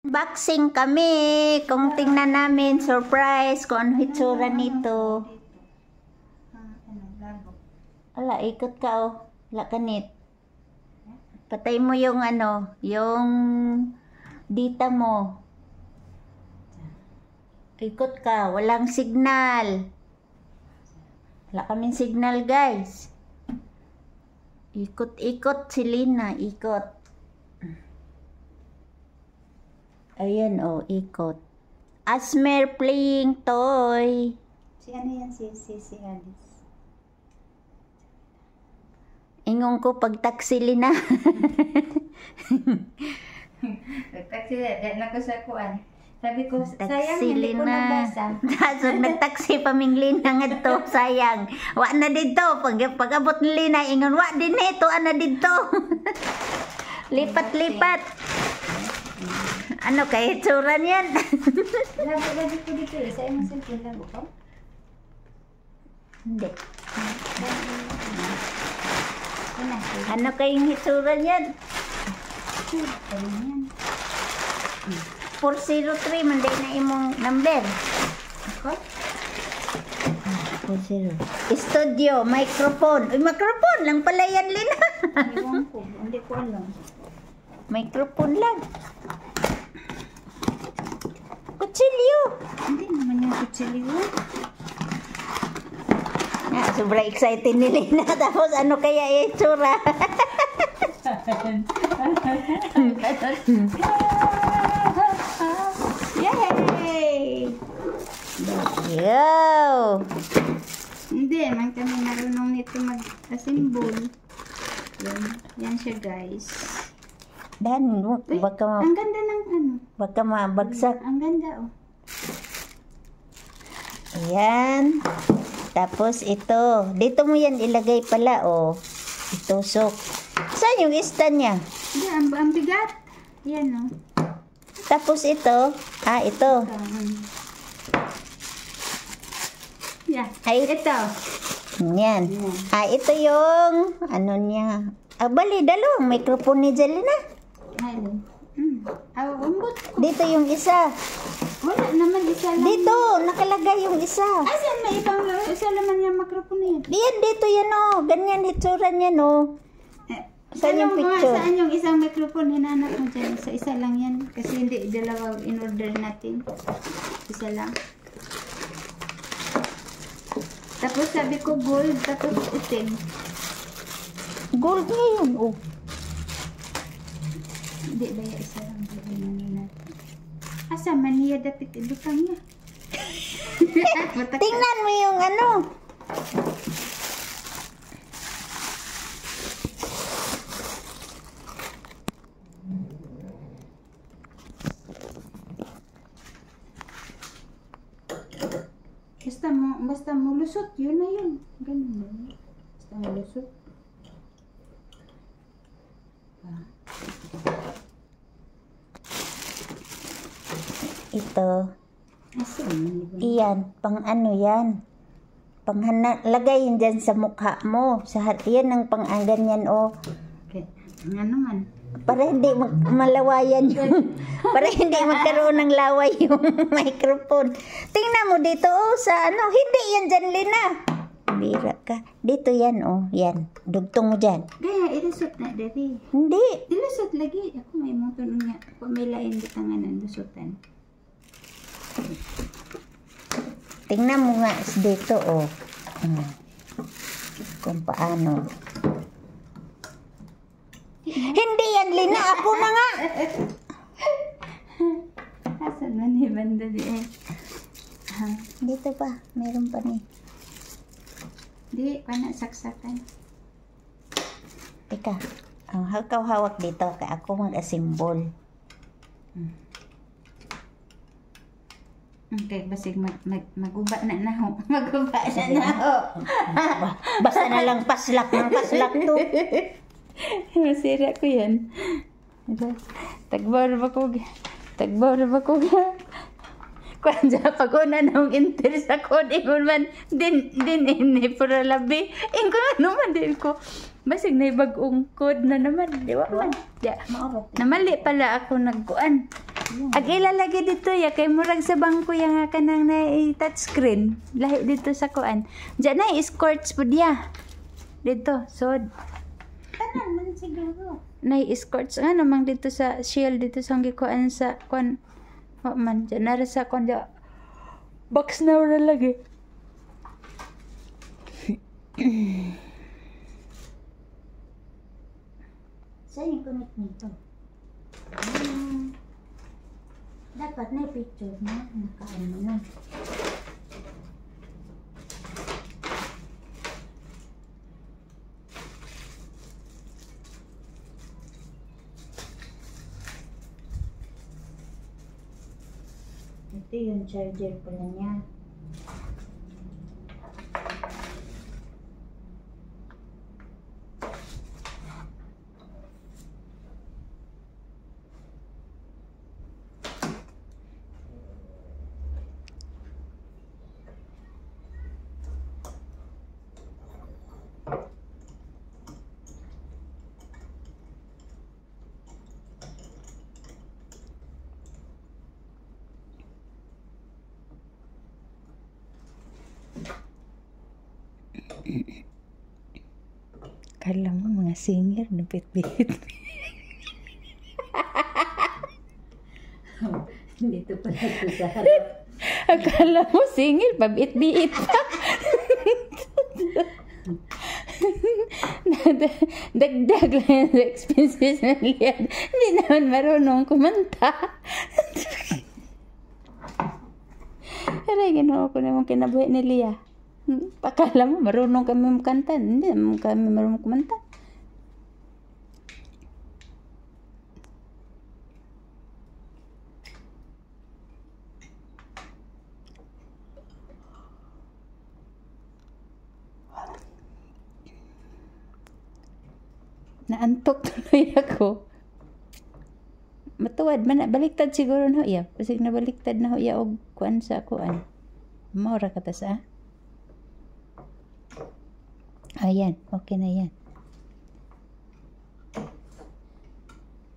Unboxing kami. Kung tingnan namin, surprise kung ano hitsura nito. Ala, ikot ka oh. Ala, kanit. Patay mo yung ano, yung dita mo. Ikot ka, walang signal. Wala kaming signal, guys. Ikot-ikot si Lina, ikot. Ayan oh, ikot. Asmer playing toy. Si ano yan? Si Alice. Ingong ko pag taksi Lina. Nagtaksi na ko sa kuan. Sabi ko, sayang Taksi hindi ko Lina. nabasa. Dasog nagtaksi paming Lina nga to, sayang. Wa na dito, pag-abot ni Lina, ingon, wa din ito, ana dito. Lipat-lipat. Ano kay itsura niyan? Lagi ko dito eh. Sa'yo mo simple lang ko? Hindi. Ano kayong itsura niyan? 403, manday na imong number. Ako? 40. Studio, microphone. Uy, microphone lang pala yan, Lina. Iwan ko. Hindi ko alam. Microphone lang. Kutsilyo. Hindi naman yung kutsilyo. Sobrang excited ni Lina. Tapos ano kaya itsura? Yay! Yo! Hindi, man kami marunong nito mag-assemble. Yan siya, guys. Dan, Uy, baka ang ganda ng ano. baka mabagsak. Ang ganda, oh. Ayan. Tapos ito. Dito mo yan ilagay pala, oh. Itusok. Saan yung stand niya? Hindi, ang bigat. Yan, oh. Tapos ito. Ito. Yeah. Ay, Ito. yan. Ito yung, ano niya. Bali, dalawang microphone ni Jelena. Ayun. Umbot. Dito yung isa. Wala naman, isa lang. Dito, nakalagay yung isa. Asan may ibang isa naman yung microphone na yan? Diyan, dito yan, oh. Ganyan, itsura niya, no. Saan yung picture? Saan yung isang microphone hinanap mo dyan? Sa isa lang yan. Kasi hindi, dalawa in-order natin. Isa lang. Tapos sabi ko gold, tapos itim. Gold niya yun, oh. Hindi ba yung isa lang? Natin. Asa man niya dapat ibutang niya. Tingnan mo yung ano. Basta mo lusot, yun na yun. Ganun na yun. Basta mo lusot. Ito. Asan? Iyan, pang ano yan. Lagay yun dyan sa mukha mo. Yan ang ganyan, oh. Okay. Nga naman. Para hindi malawayan yung, para hindi magkaroon ng laway yung microphone. Tingnan mo dito, oh, sa ano, hindi yan dyan, Lina. Bira ka. Dito yan, oh, yan. Dugtong mo dyan. Gaya, ilusot na, Daddy. Hindi. Ilusot lagi. Ako may mga tanong nga. Pumilain di tangan ng lusutan. Tingnan mo nga dito, oh. Kung paano. Hindi yan, Lina. Ako na nga. Asan man ni banda di eh. Dito pa. Meron pa ni. Di, pana saksakan. Teka. Ikaw hawak dito. Kaya ako mag-assemble. Okay, basig maguba na na ho. Maguba na na ho. Basta na lang paslak ng paslak to. Masira ko yan. Tagbaw na ba ko? Kung dyan pag una nung interest ako, di mo man, din ini, pura labi. Ko na naman, din ko. Basig na ibagong code na naman. Di ba man? Namali pala ako nagkuan. Ag ilalagay dito ya kay murag sa bangko ya nga kanang na touchscreen. Lahi dito sa kuan. Diyan na escorts po dia. Dito, so Tanan man siguro. na escorts nga namang dito sa shield dito sa gikuan sa kuan. O man diyan na sa kuan dia. Box na wala lagi. Saan yung connect nito? Dapat na picture na. Nakaano na. Ito yung charger pala niya. Kala mo mga singer na bit-bit. Dito pala ito sa harap. Akala mo singer pa bit-bit pa. Dagdag lang sa expenses ng liyan. Hindi naman marunong kumanta. Aray, ginawa ko naman kinabuhi ni Lia. Pakala mo, marunong kami makanta. Hindi naman kami marunong kumanta. Naantok tuloy ako. Matuwad man na, baliktad siguro na iya. Kasi nabaliktad na iya og kuan sa kuan. Maura ka ta sa. Ayan, okay na yan.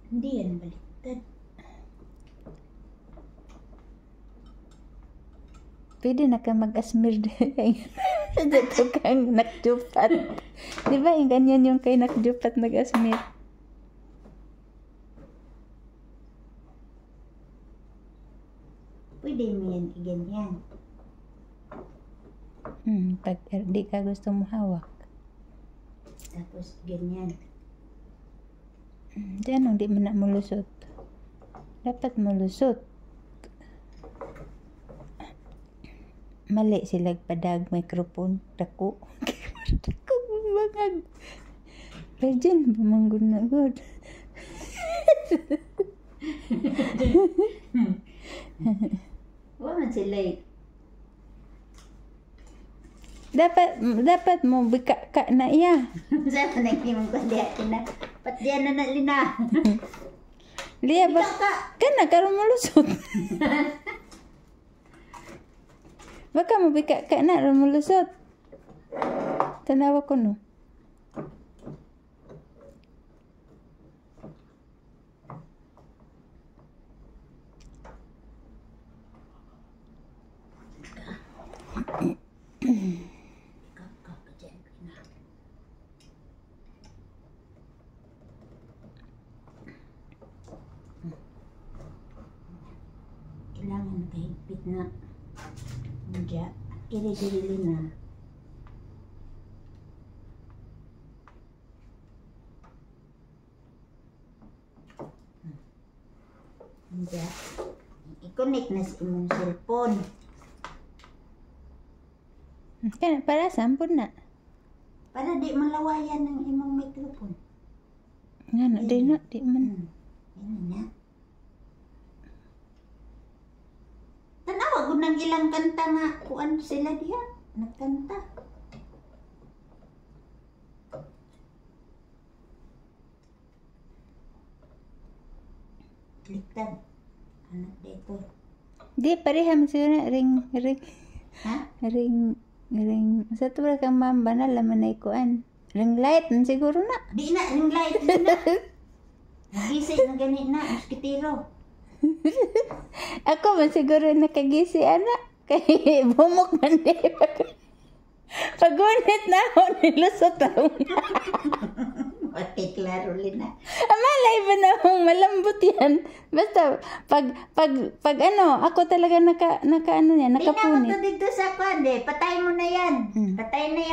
Hindi yan baliktad. Pwede na ka mag-asmir dito kang nakjupat. Di ba yung ganyan yung kay nakjupat nag-asmir? Pwede mo yan iganyan. Pag di ka gusto mo hawak. Tapos ganyan. Diyan di mo na mulusot. Dapat mulusot. Mali sila padag microphone. Dako. Dako bangag. Virgin, bumanggod na good. Wala man sila eh. Dapat mo bika ka na iya. Saan na nagkimong ko diyan na. Pat diyan na lina. Liya ba? Kana karon mulusot. Baka mo bika ka na ron mulusot. Tanawa ko no. Kailangan nakahigpit na. Diya, kiri-dili na. Diya, i-connect na sa imong cellphone. Kana para sampun na. Para di malawayan ng imong microphone. Nga na, di na, di man. Yan na. Tanawa ko ng ilang kanta nga kuan sila diha. Nagkanta. Liktad. Anak dito. Di, pareham siguro na, ring. Ha? Ring. Sa tura kang mamba na, laman na ikuan. Ring light, siguro na. Di na, ring light. Di na. Nagising na ganit na. Muskitiro. Ako man siguro nakagisi, anak. Kay bumok man di. Pagunit na ako, nilusot ako. Okay, klaro, Lina. Malay ba na akong malambot yan? Basta, pag ano, ako talaga naka ano yan, Tingnan mo nakapunit. to dito sa kwan, Patay mo na yan. Patay na yan.